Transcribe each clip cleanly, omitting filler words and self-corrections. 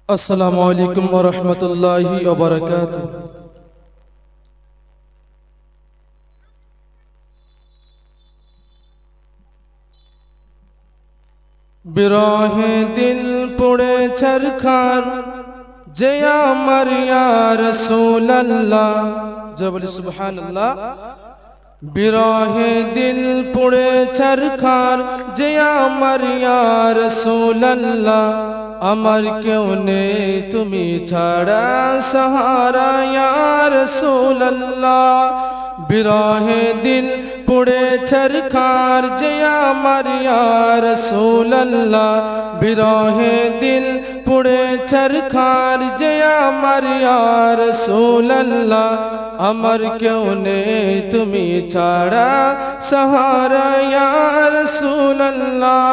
আসসালামু আলাইকুম ওয়া রাহমাতুল্লাহি ওয়া বারাকাতুহু। বিরহে দিল পড়ে ছরখার যে আমার ইয়া রাসূলুল্লাহ, জয় বলি সুবহানাল্লাহ। বিরহে দিল পড়ে ছরখার যে আমার ইয়া রাসূলুল্লাহ, আমার কেউ নেই তুমি ছাড়া সাহারা ইয়া রাসূলুল্লাহ। বিরহে দিল পুড়ে ছরখার যে আমার ইয়া রাসূলুল্লাহ, বিরহে দিল পুড়ে ছরখার যে আমার ইয়া রাসূলুল্লাহ, আমার কেউ নেই তুমি ছাড়া সাহারা ইয়া রাসূলুল্লাহ।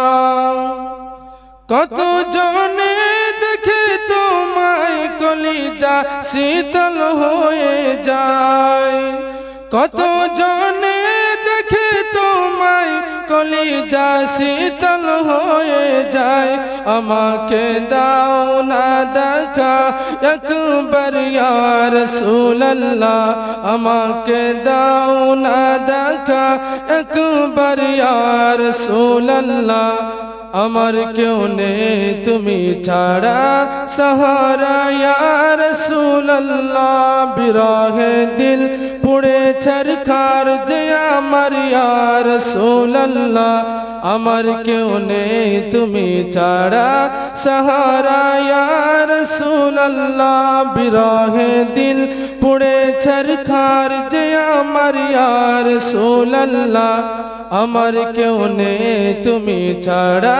কত জনে দেখে তোমায় কলিজা শীতল হয়ে যায়, কত জনে দেখে তোমায় কলিজা শীতল হয়ে যায়। আমাকে দাও না দেখা একবার ইয়া রাসূলুল্লাহ, আমাকে দাও না দেখা একবার ইয়া রাসূলুল্লাহ, আমার কেউ নেই তুমি ছাড়া সাহারা ইয়া রাসূলুল্লাহ। বিরহে দিল পুড়ে ছরখার যে আমার ইয়া রাসূলুল্লাহ, আমার কেউ নেই তুমি ছাড়া সাহারা ইয়া রাসূলুল্লাহ। বিরহে দিল পুড়ে ছরখার যে আমার ইয়া রাসূলুল্লাহ, আমার কেউ নেই তুমি ছাড়া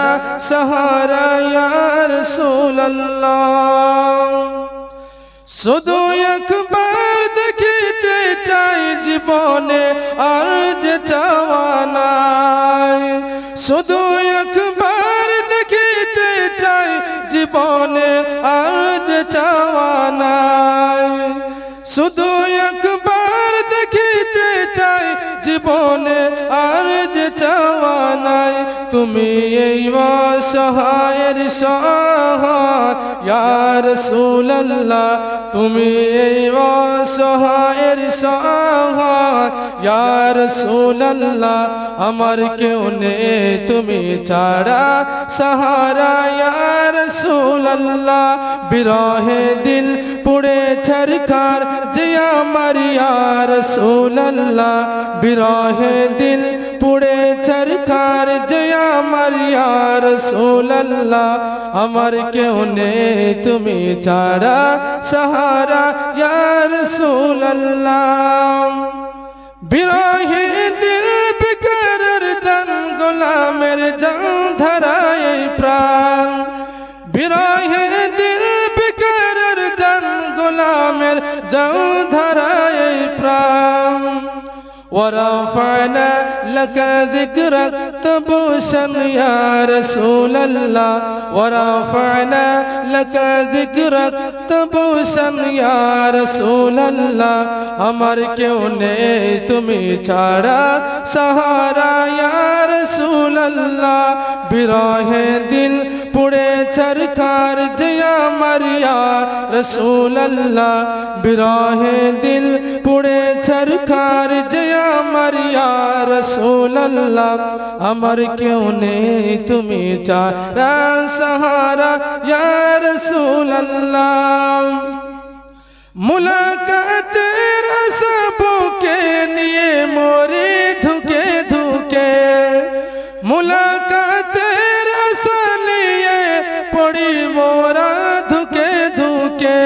সাহারা ইয়া রাসূলুল্লাহ। শুধু একবার দেখিতে চাই জীবনে আর যে চাওয়া নাই, শুধু একবার দেখিতে চাই জীবনে আর যে চাওয়া নাই, শুধু একবার দেখিতে চাই জীবনে আর যে চাওয়া নাই। তুমি এই অসহায়ের সহায় ইয়া রাসূলুল্লাহ, তুমি এই অসহায়ের সহায় ইয়া রাসূলুল্লাহ, আমার কেউ নেই তুমি ছাড়া সাহারা ইয়া রাসূলুল্লাহ। বিরহে দিল পুড়ে ছরখার যে আমার ইয়া রাসূলুল্লাহ, বিরহে দিল পুড়ে ছরখার যে আমার ইয়া রাসূলুল্লাহ, আমার কেউ নেই তুমি ছাড়া সাহারা ইয়া রাসূলুল্লাহ। বিরহে দিল বেকারের জান গোলামের জান ধরায় প্রাণ, বিরহে দিল বেকারের জান গোলামের জান ধরায় প্রাণ। ورفعنا لك ذكرك تبوسا يا رسول الله، ورفعنا لك ذكرك تبوسا يا رسول الله، আমার কেউ নেই তুমি ছাড়া সাহারা ইয়া রাসূলুল্লাহ। বিরহে দিল পুড়ে ছরখার যে আমার ইয়া রাসূলুল্লাহ, বিরহে দিল পুড়ে ছরখার যে আমার ইয়া রাসূলুল্লাহ, আমার কেউ নেই তুমি ছাড়া সাহারা ইয়া রাসূলুল্লাহ। মুলাকাতের আশা বুকে নিয়ে মরে ধুকে ধুকে, মুলাকাতের আশা নিয়ে পড়ি মোরা ধুকে ধুকে,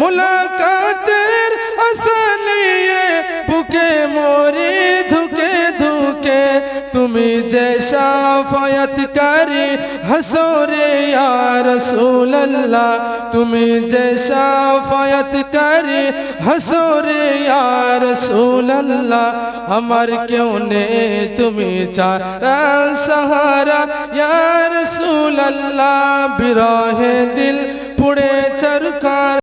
মুলাকাতের আশা নিয়ে বুকে মরে ধুকে ধুকে। তুমি যে শাফায়াতকারী হাসরে ইয়া রাসূলুল্লাহ, তুমি যে শাফায়াতকারী হাসরে ইয়া রাসূলুল্লাহ, আমার কেউ নেই তুমি ছাড়া সাহারা ইয়া রাসূলুল্লাহ। বিরহে দিল পুড়ে ছরখার